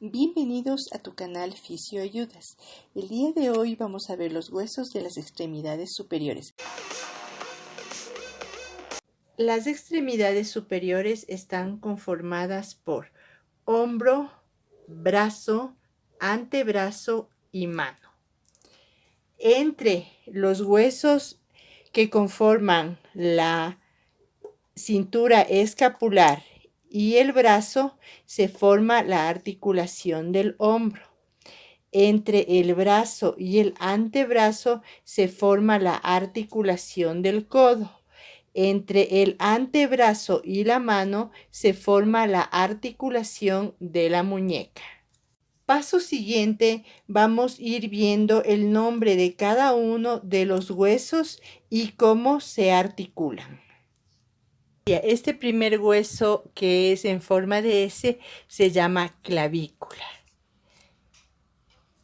Bienvenidos a tu canal Fisioayudas. El día de hoy vamos a ver los huesos de las extremidades superiores. Las extremidades superiores están conformadas por hombro, brazo, antebrazo y mano. Entre los huesos que conforman la cintura escapular y el brazo se forma la articulación del hombro. Entre el brazo y el antebrazo se forma la articulación del codo. Entre el antebrazo y la mano se forma la articulación de la muñeca. Paso siguiente, vamos a ir viendo el nombre de cada uno de los huesos y cómo se articulan. Este primer hueso, que es en forma de S, se llama clavícula.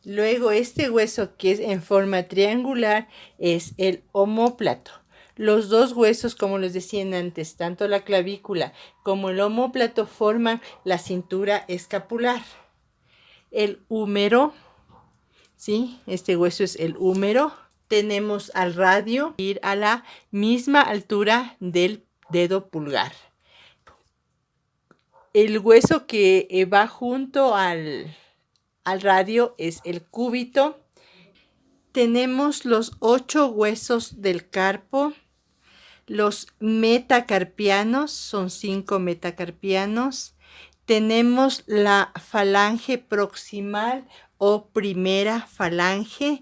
Luego este hueso, que es en forma triangular, es el omóplato. Los dos huesos, como les decía antes, tanto la clavícula como el omóplato forman la cintura escapular. El húmero, ¿sí? Este hueso es el húmero. Tenemos al radio, ir a la misma altura del dedo pulgar. El hueso que va junto al radio es el cúbito. Tenemos los 8 huesos del carpo. Los metacarpianos, son 5 metacarpianos. Tenemos la falange proximal o primera falange.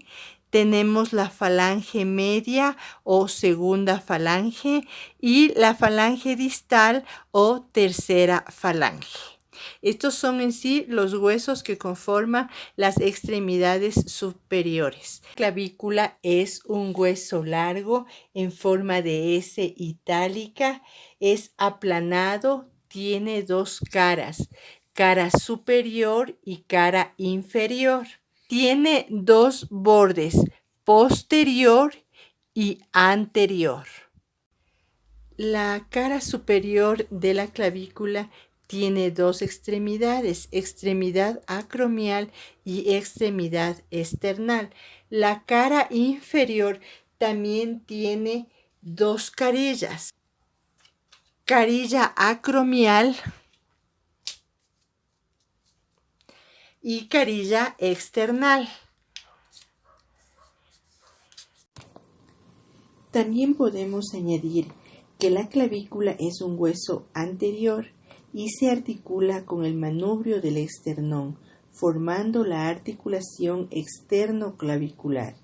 Tenemos la falange media o segunda falange y la falange distal o tercera falange. Estos son en sí los huesos que conforman las extremidades superiores. La clavícula es un hueso largo en forma de S itálica, es aplanado, tiene dos caras, cara superior y cara inferior. Tiene dos bordes, posterior y anterior. La cara superior de la clavícula tiene dos extremidades, extremidad acromial y extremidad esternal. La cara inferior también tiene dos carillas, carilla acromial y carilla external. También podemos añadir que la clavícula es un hueso anterior y se articula con el manubrio del esternón, formando la articulación externo-clavicular.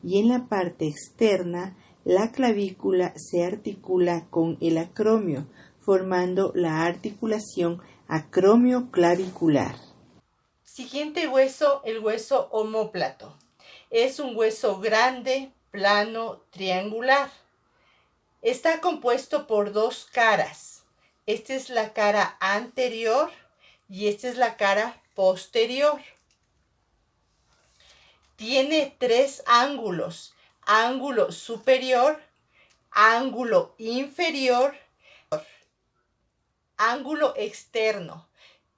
Y en la parte externa, la clavícula se articula con el acromio, formando la articulación acromio-clavicular. Siguiente hueso, el hueso omóplato. Es un hueso grande, plano, triangular. Está compuesto por dos caras. Esta es la cara anterior y esta es la cara posterior. Tiene tres ángulos: ángulo superior, ángulo inferior, ángulo externo,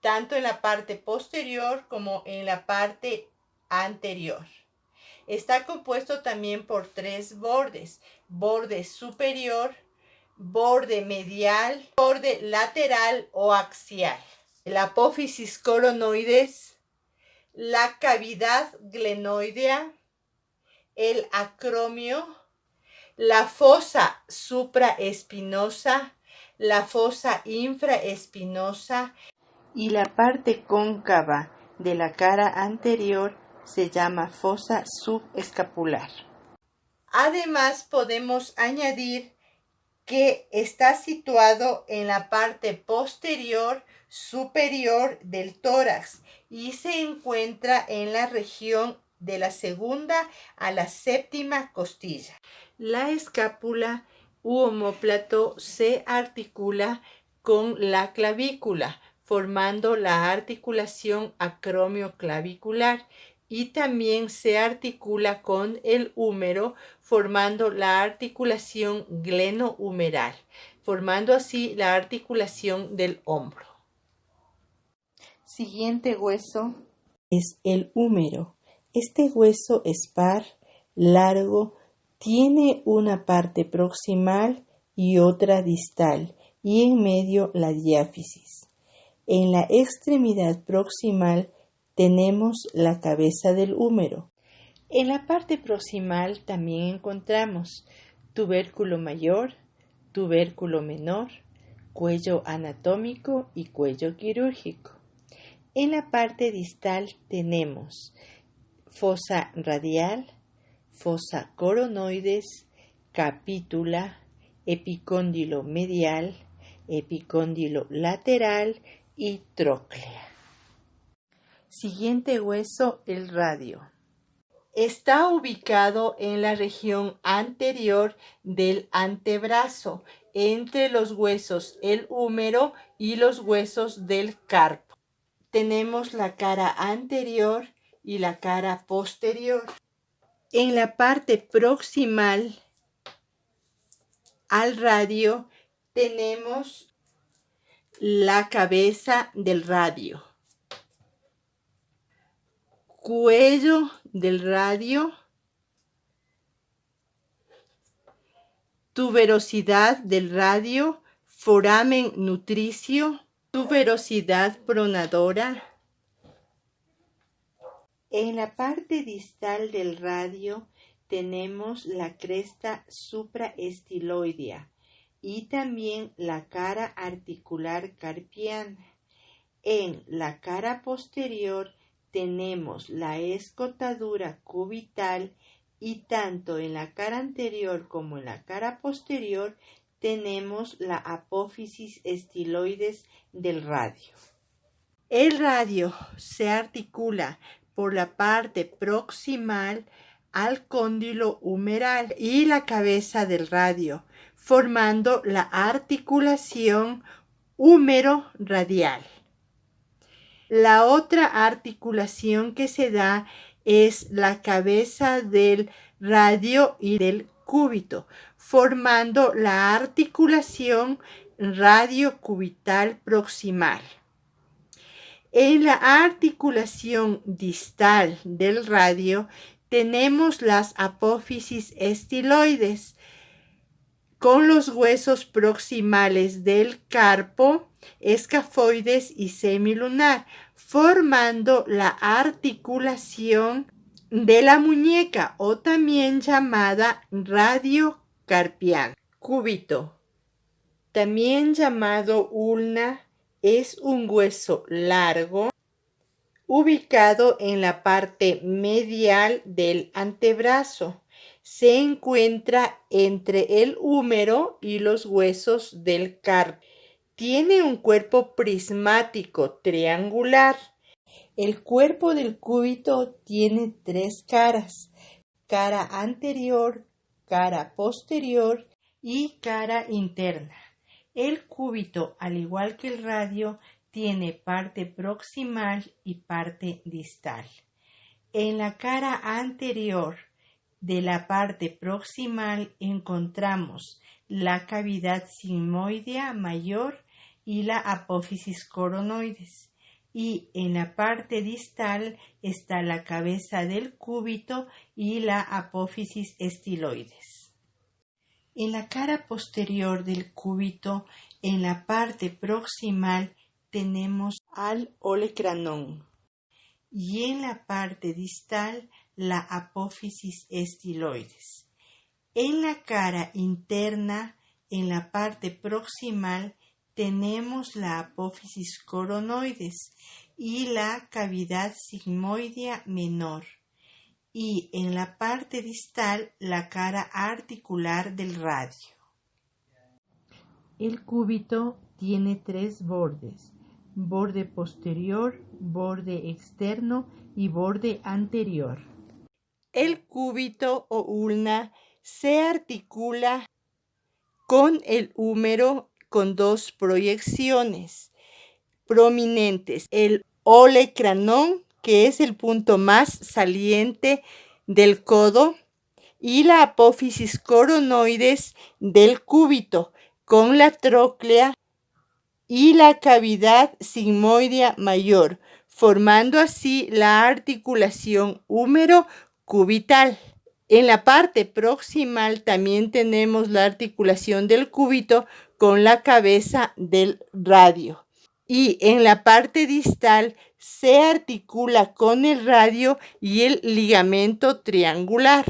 tanto en la parte posterior como en la parte anterior. Está compuesto también por tres bordes: borde superior, borde medial, borde lateral o axial. El apófisis coronoides, la cavidad glenoidea, el acromio, la fosa supraespinosa, la fosa infraespinosa y la parte cóncava de la cara anterior se llama fosa subescapular. Además, podemos añadir que está situado en la parte posterior superior del tórax y se encuentra en la región de la segunda a la séptima costilla. La escápula u omóplato se articula con la clavícula, formando la articulación acromio-clavicular, y también se articula con el húmero, formando la articulación glenohumeral, formando así la articulación del hombro. Siguiente hueso es el húmero. Este hueso es par, largo, tiene una parte proximal y otra distal, y en medio la diáfisis. En la extremidad proximal tenemos la cabeza del húmero. En la parte proximal también encontramos tubérculo mayor, tubérculo menor, cuello anatómico y cuello quirúrgico. En la parte distal tenemos fosa radial, fosa coronoides, capítula, epicóndilo medial, epicóndilo lateral y tróclea. Siguiente hueso, el radio. Está ubicado en la región anterior del antebrazo, entre los huesos el húmero y los huesos del carpo. Tenemos la cara anterior y la cara posterior. En la parte proximal al radio tenemos la cabeza del radio, cuello del radio, tuberosidad del radio, foramen nutricio, tuberosidad pronadora. En la parte distal del radio tenemos la cresta supraestiloidea y también la cara articular carpiana. En la cara posterior tenemos la escotadura cubital y tanto en la cara anterior como en la cara posterior tenemos la apófisis estiloides del radio. El radio se articula por la parte proximal al cóndilo humeral y la cabeza del radio, formando la articulación húmero-radial. La otra articulación que se da es la cabeza del radio y del cúbito, formando la articulación radiocubital proximal. En la articulación distal del radio tenemos las apófisis estiloides con los huesos proximales del carpo, escafoides y semilunar, formando la articulación de la muñeca o también llamada radiocarpiana. Cúbito, también llamado ulna, es un hueso largo ubicado en la parte medial del antebrazo. Se encuentra entre el húmero y los huesos del carpo. Tiene un cuerpo prismático triangular. El cuerpo del cúbito tiene 3 caras: cara anterior, cara posterior y cara interna. El cúbito, al igual que el radio, tiene parte proximal y parte distal. En la cara anterior de la parte proximal encontramos la cavidad sigmoidea mayor y la apófisis coronoides, y en la parte distal está la cabeza del cúbito y la apófisis estiloides. En la cara posterior del cúbito, en la parte proximal, tenemos al olecranón y en la parte distal la apófisis estiloides. En la cara interna, en la parte proximal, tenemos la apófisis coronoides y la cavidad sigmoidea menor, y en la parte distal la cara articular del radio. El cúbito tiene 3 bordes: borde posterior, borde externo y borde anterior. El cúbito o ulna se articula con el húmero con 2 proyecciones prominentes: el olecranón, que es el punto más saliente del codo, y la apófisis coronoides del cúbito, con la tróclea y la cavidad sigmoidea mayor, formando así la articulación húmero-cubital. En la parte proximal también tenemos la articulación del cúbito con la cabeza del radio. Y en la parte distal se articula con el radio y el ligamento triangular.